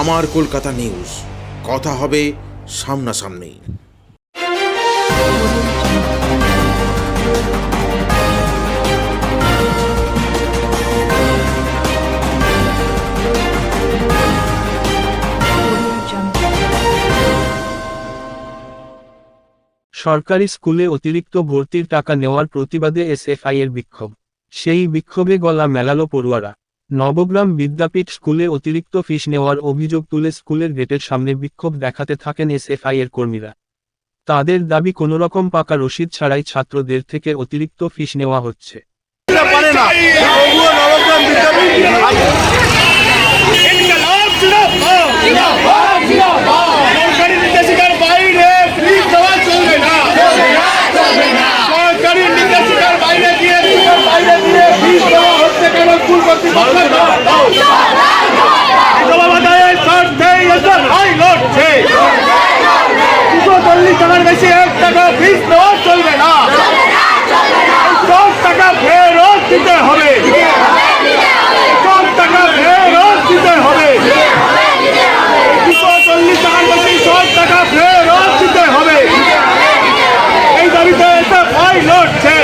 আমার কলকাতা নিউজ, কথা হবে সামনাসামনি। সরকারি স্কুলে অতিরিক্ত ভর্তির টাকা নেওয়ার প্রতিবাদে এসএফআই এর বিক্ষোভ। সেই বিক্ষোভে গলা মেলালো পড়ুয়ারা। নবগ্রাম বিদ্যাপীঠ স্কুলে অতিরিক্ত ফিস নেওয়ার অভিযোগ তুলে স্কুলের গেটের সামনে বিক্ষোভ দেখাতে থাকেন এসএফআই এর কর্মীরা। তাদের দাবি কোনোরকম পাকা রসিদ ছাড়াই ছাত্রদের থেকে অতিরিক্ত ফিস নেওয়া হচ্ছে। বেশি 1 টাকা ফিস নেওয়া চলবে না, 10 টাকা ফেরত দিতে হবে, 10 টাকা ফেরত দিতে হবে, 240 টাকার বেশি 10 টাকা ফেরত দিতে হবে। এই দাবিতে এসএফআই লড়ছে।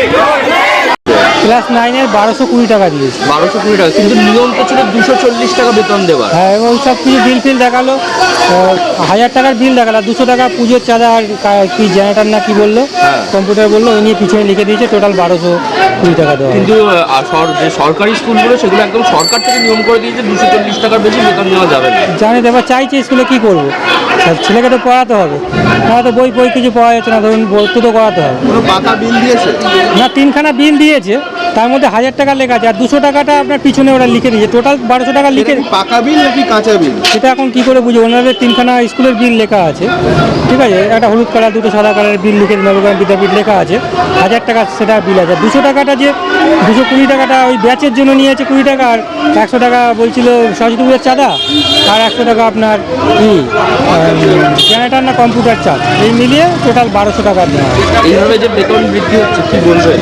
ক্লাস 9-এর 1220 টাকা দিয়েছে। 1220 টাকা, কিন্তু নিয়ম তো ছিল 240 টাকা বেতন দেওয়া। হ্যাঁ, এবং সব কিছু বিল ফিল দেখালো, 1000 টাকার বিল দেখালো, 200 টাকা পুজোর চাঁদা আর কি জেনারেটার না কি বললো, কম্পিউটার বললো, ওই নিয়ে পিছনে লিখে দিয়েছে টোটাল 1220 টাকা দেওয়া। কিন্তু যে সরকারি স্কুলগুলো সেগুলো একদম সরকার থেকে নিয়ম করে দিয়েছে 240 টাকার বেশি বেতন নেওয়া যাবে না। জানে দেবার চাইছে, স্কুলে কি করবো, ছেলেকে তো পড়াতে হবে, না তো বই কিছু পড়া যাচ্ছে না, ধরুন ভর্তি তো করাতে হবে। কোনো পাকা বিল দিয়েছে না, 3খানা বিল দিয়েছে, তার মধ্যে 1000 টাকা লেখা আছে, আর 200 টাকাটা আপনার পিছনে ওরা লিখে দিয়েছে, টোটাল 1200 টাকা লিখে। পাকা বিল নাকি কাঁচা বিল সেটা এখন কি করে বুঝবো, ওনাদের 3খানা স্কুলের বিল লেখা আছে, ঠিক আছে, একটা হলুদ কালার, 2টো সাদা কালারের বিল লিখে নবগ্রাম বিদ্যাপীঠ লেখা আছে, 1000 টাকা সেটা বিল আছে। 200 টাকাটা যে 220 টাকাটা ওই ব্যাচের জন্য নিয়েছে 20 টাকা, আর 100 টাকা বলছিল সরস্বতী পুজোর চাঁদা, আর 100 টাকা আপনার জেনারেটার না কম্পিউটার চার্জ, এই মিলিয়ে টোটাল 1200 টাকা দেওয়া। এইভাবে যে বেতন বৃদ্ধি হচ্ছে কি বলবেন?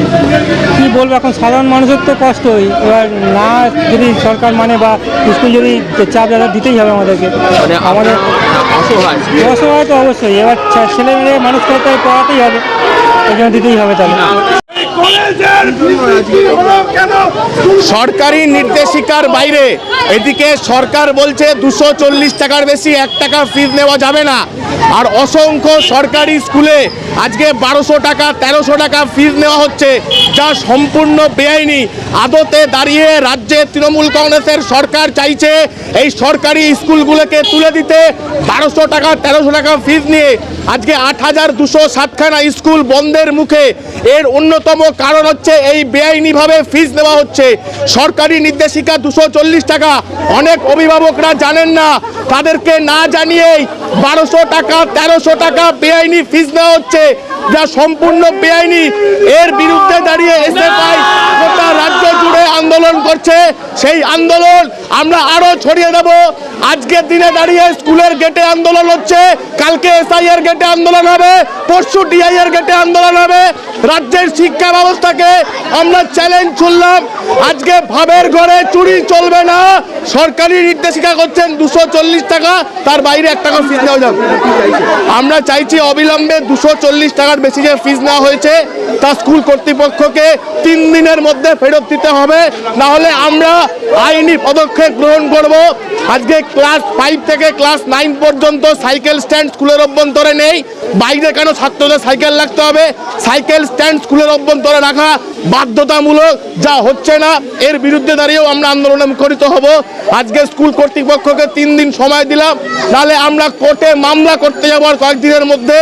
কী বলবো, এখন সাধারণ মানুষের তো কষ্টই, এবার না যদি সরকার মানে বা স্কুল যদি চাপ দাদা দিতেই হবে আমাদেরকে, মানে আমাদের অসহায় তো অবশ্যই, এবার ছেলে মেয়ে মানুষ করতে পড়াতেই হবে, এই জন্য দিতেই হবে। তাহলে সরকারি নির্দেশিকার বাইরে এদিকে সরকার বলছে 240 টাকার বেশি 1 টাকা ফিস নেওয়া যাবে না, আর অসংখ্য সরকারি স্কুলে আজকে 1200 টাকা 1300 টাকা ফিস নেওয়া হচ্ছে, যা সম্পূর্ণ বেআইনি। আদতে দাঁড়িয়ে রাজ্যে তৃণমূল কংগ্রেসের সরকার চাইছে এই সরকারি স্কুলগুলোকে তুলে দিতে 1200 টাকা 1300 টাকা ফিস নিয়ে আজকে 8207খানা স্কুল বন্ধের মুখে। এর অন্যতম কারণ হচ্ছে এই বেআইনিভাবে ফিস নেওয়া হচ্ছে। সরকারি নির্দেশিকা 240 টাকা, অনেক অভিভাবকরা জানেন না, তাদেরকে না জানিয়েই 1200 টাকা 1300 টাকা বেআইনি ফিস নেওয়া হচ্ছে, যা সম্পূর্ণ বেআইনি। এর বিরুদ্ধে দাঁড়িয়ে এসএফআই গোটা রাজ্য জুড়ে আন্দোলন করছে। সেই আন্দোলন আমরা আরো ছড়িয়ে দেব। আজকের দিনে দাঁড়িয়ে স্কুলের গেটে আন্দোলন হচ্ছে, কালকে এসআই এর গেটে আন্দোলন হবে, পরশু ডিআই এর গেটে আন্দোলন হবে। রাজ্যের শিক্ষা ব্যবস্থাকে আমরা চ্যালেঞ্জ ছুড়লাম, আজকে ভাবের ঘরে চুরি চলবে না। সরকারি নির্দেশিকা করছেন 240 টাকা, তার বাইরে 1 টাকা ফিস নেওয়া যাবে। আমরা চাইছি অবিলম্বে 240 টাকার বেশি যে ফিস নেওয়া হয়েছে তা স্কুল কর্তৃপক্ষকে 3 দিনের মধ্যে ফেরত দিতে হবে, না হলে আমরা আইনি পদক্ষেপ গ্রহণ করব। আজকে ক্লাস 5 থেকে ক্লাস 9 পর্যন্ত সাইকেল স্ট্যান্ড স্কুলের অভ্যন্তরে নেই, বাইরে কেন ছাত্রদের সাইকেল রাখতে হবে? সাইকেল স্ট্যান্ড স্কুলের অভ্যন্তরে রাখা বাধ্যতামূলক, যা হচ্ছে না। এর বিরুদ্ধে দাঁড়িয়েও আমরা আন্দোলনে মুখরিত হব। আজকে স্কুল কর্তৃপক্ষকে 3 দিন সময় দিলাম, নাহলে আমরা কোর্টে মামলা করতে যাবো আর কয়েকদিনের মধ্যে,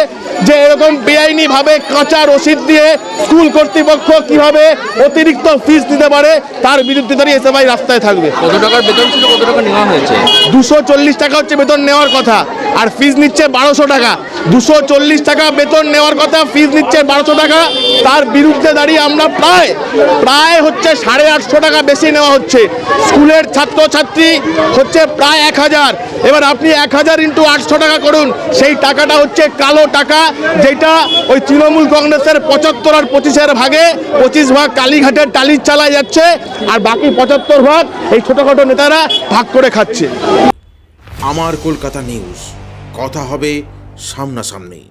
যে এরকম বেআইনিভাবে কাঁচা রসিদ দিয়ে স্কুল কর্তৃপক্ষ কিভাবে অতিরিক্ত ফিস দিতে পারে, তার বিরুদ্ধে দাঁড়িয়ে এসএফআই রাস্তায় থাকবে। কত টাকার বেতন ছিল, কত টাকা নেওয়া হয়েছে? 240 টাকা হচ্ছে বেতন নেওয়ার কথা, আর ফিস নিচ্ছে 1200 টাকা। 240 টাকা বেতন নেওয়ার কথা, ফিস নিচ্ছে 1200 টাকা। তার বিরুদ্ধে দাঁড়িয়ে আমরা প্রায় হচ্ছে 850 টাকা বেশি নেওয়া হচ্ছে। স্কুলের ছাত্রছাত্রী হচ্ছে প্রায় 1000। এবার আপনি 1000 × 800 টাকা করুন, সেই টাকাটা হচ্ছে কালো টাকা, যেটা ওই তৃণমূল কংগ্রেসের 75 আর 25-এর ভাগে 25 ভাগ কালীঘাটের টালির চালায় যাচ্ছে, আর বাকি 75 ভাগ এই ছোটখাটো নেতারা ভাগ করে খাচ্ছে। আমার কলকাতা নিউজ, কথা হবে সামনাসামনি।